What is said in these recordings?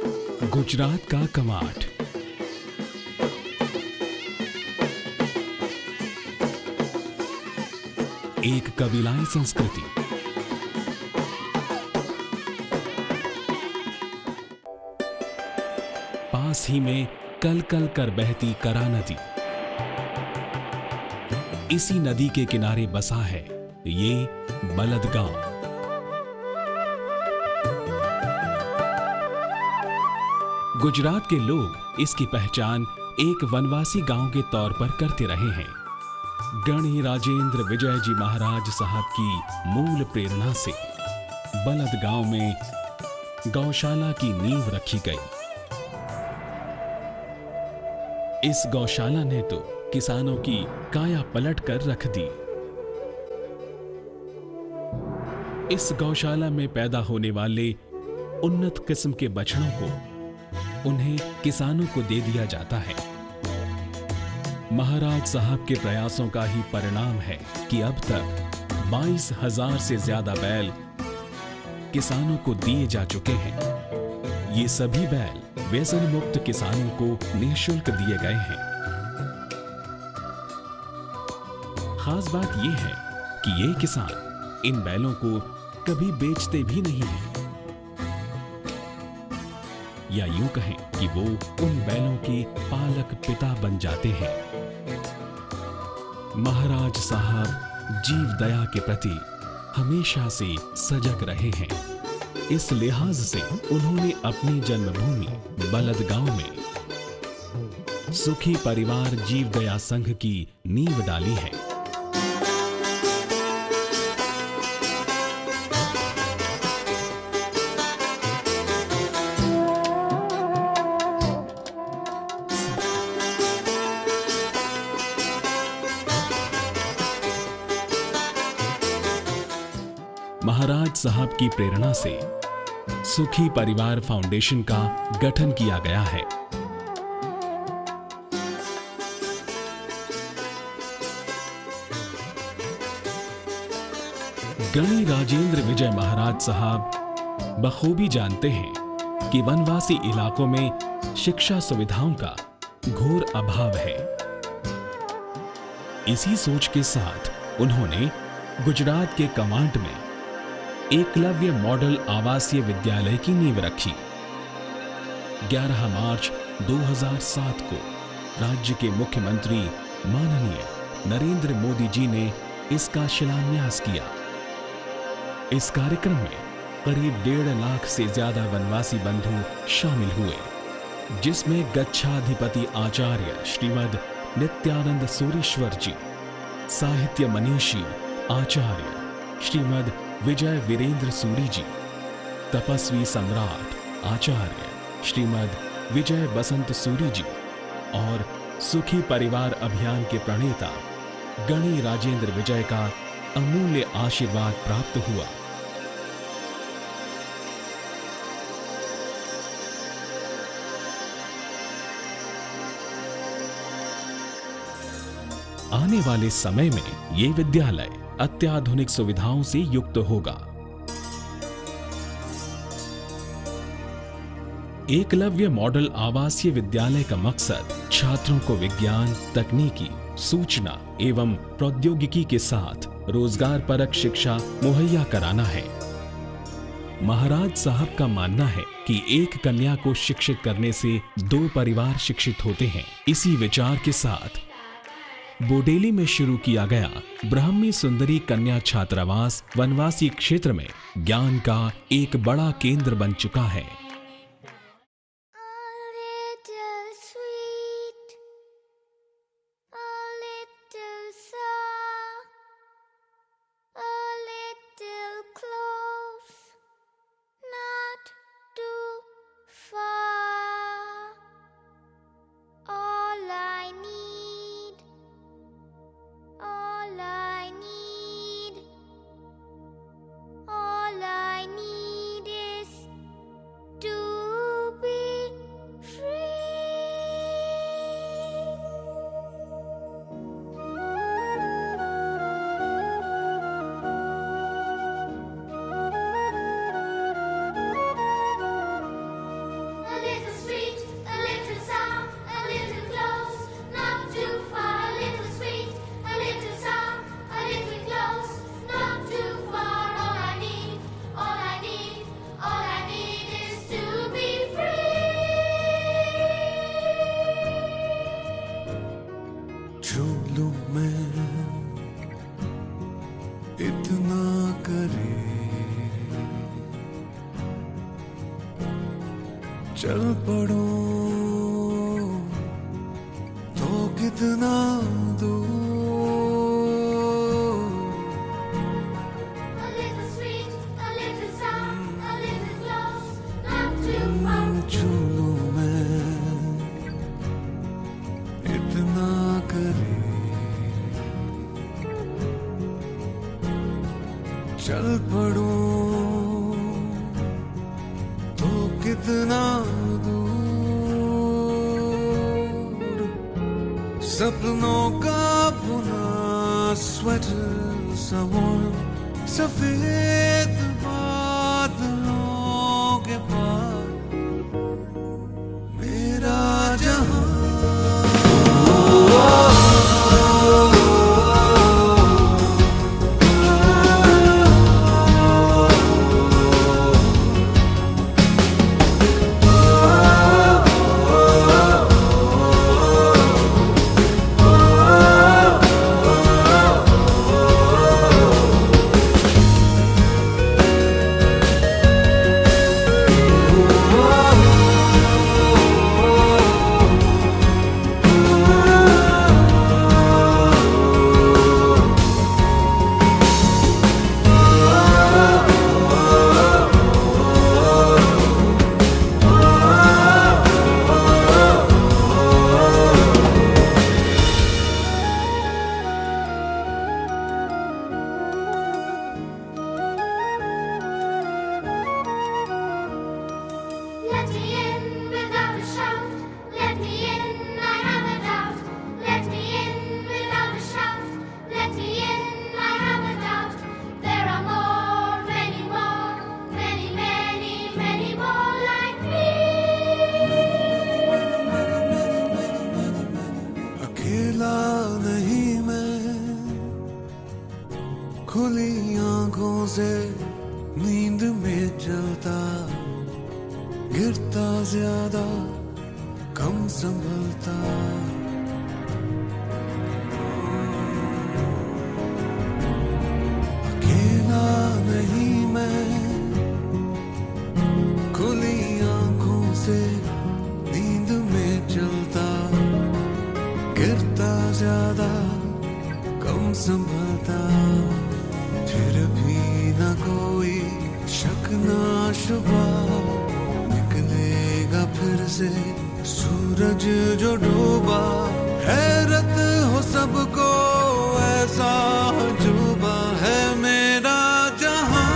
गुजरात का कमाट। एक कबीलाई संस्कृति। पास ही में कल कल कर बहती करा नदी। इसी नदी के किनारे बसा है ये बलद गांव। गुजरात के लोग इसकी पहचान एक वनवासी गांव के तौर पर करते रहे हैं। गणी राजेंद्र विजय जी महाराज साहब की मूल प्रेरणा से बलद गांव में गौशाला की नींव रखी गई। इस गौशाला ने तो किसानों की काया पलट कर रख दी। इस गौशाला में पैदा होने वाले उन्नत किस्म के बछड़ों को उन्हें किसानों को दे दिया जाता है। महाराज साहब के प्रयासों का ही परिणाम है कि अब तक 22,000 से ज्यादा बैल किसानों को दिए जा चुके हैं। ये सभी बैल व्यसन मुक्त किसानों को निःशुल्क दिए गए हैं। खास बात यह है कि ये किसान इन बैलों को कभी बेचते भी नहीं हैं, या यूं कहें कि वो उन बैलों के पालक पिता बन जाते हैं। महाराज साहब जीव दया के प्रति हमेशा से सजग रहे हैं। इस लिहाज से उन्होंने अपनी जन्मभूमि बलद गांव में सुखी परिवार जीव दया संघ की नींव डाली है। महाराज साहब की प्रेरणा से सुखी परिवार फाउंडेशन का गठन किया गया है। गणी राजेंद्र विजय महाराज साहब बखूबी जानते हैं कि वनवासी इलाकों में शिक्षा सुविधाओं का घोर अभाव है। इसी सोच के साथ उन्होंने गुजरात के कमांड में एकलव्य मॉडल आवासीय विद्यालय की नींव रखी। 11 मार्च 2007 को राज्य के मुख्यमंत्री माननीय नरेंद्र मोदी जी ने इसका शिलान्यास किया। इस कार्यक्रम में करीब 1.5 लाख से ज्यादा वनवासी बंधु शामिल हुए, जिसमें गच्छाधिपति आचार्य श्रीमद नित्यानंद सूरीश्वर जी, साहित्य मनीषी आचार्य श्रीमद विजय वीरेंद्र सूरी जी, तपस्वी सम्राट आचार्य श्रीमद विजय बसंत सूरी जी और सुखी परिवार अभियान के प्रणेता गणी राजेंद्र विजय का अमूल्य आशीर्वाद प्राप्त हुआ। आने वाले समय में ये विद्यालय अत्याधुनिक सुविधाओं से युक्त होगा। एकलव्य मॉडल आवासीय विद्यालय का मकसद छात्रों को विज्ञान, तकनीकी, सूचना एवं प्रौद्योगिकी के साथ रोजगार परक शिक्षा मुहैया कराना है। महाराज साहब का मानना है कि एक कन्या को शिक्षित करने से 2 परिवार शिक्षित होते हैं। इसी विचार के साथ बोडेली में शुरू किया गया ब्राह्मी सुंदरी कन्या छात्रावास वनवासी क्षेत्र में ज्ञान का एक बड़ा केंद्र बन चुका है। To चल पड़ो तो कितना दूर, छू लूं मैं इतना करीब, चल पड़ो तो कितना दूर, सपनों का पुना स्वेटर समोर सफेद बादलों के पार मेरा जहां। नहीं मैं खुली आंखों से नींद में चलता, गिरता ज्यादा कम संभलता, अकेला नहीं मैं खुली आंखों से नींद में चलता, गिरता ज्यादा कम संभलता, फिर भी न कोई शक ना शुबा, निकलेगा फिर से सूरज जो डूबा, हैरत हो सबको ऐसा जुबा है मेरा जहां।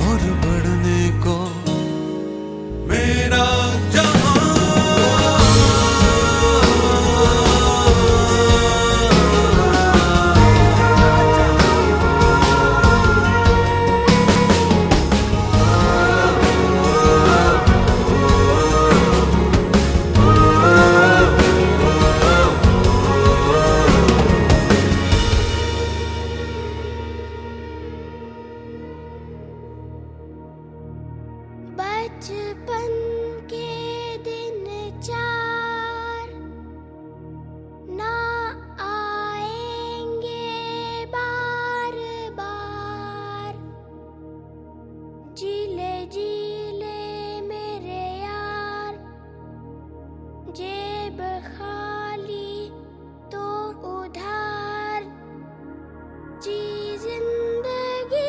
और बढ़ने को मेरा बचपन के दिन चार ना आएंगे बार बार, जीले जीले मेरे यार, जेब खाली तो उधार जी जिंदगी।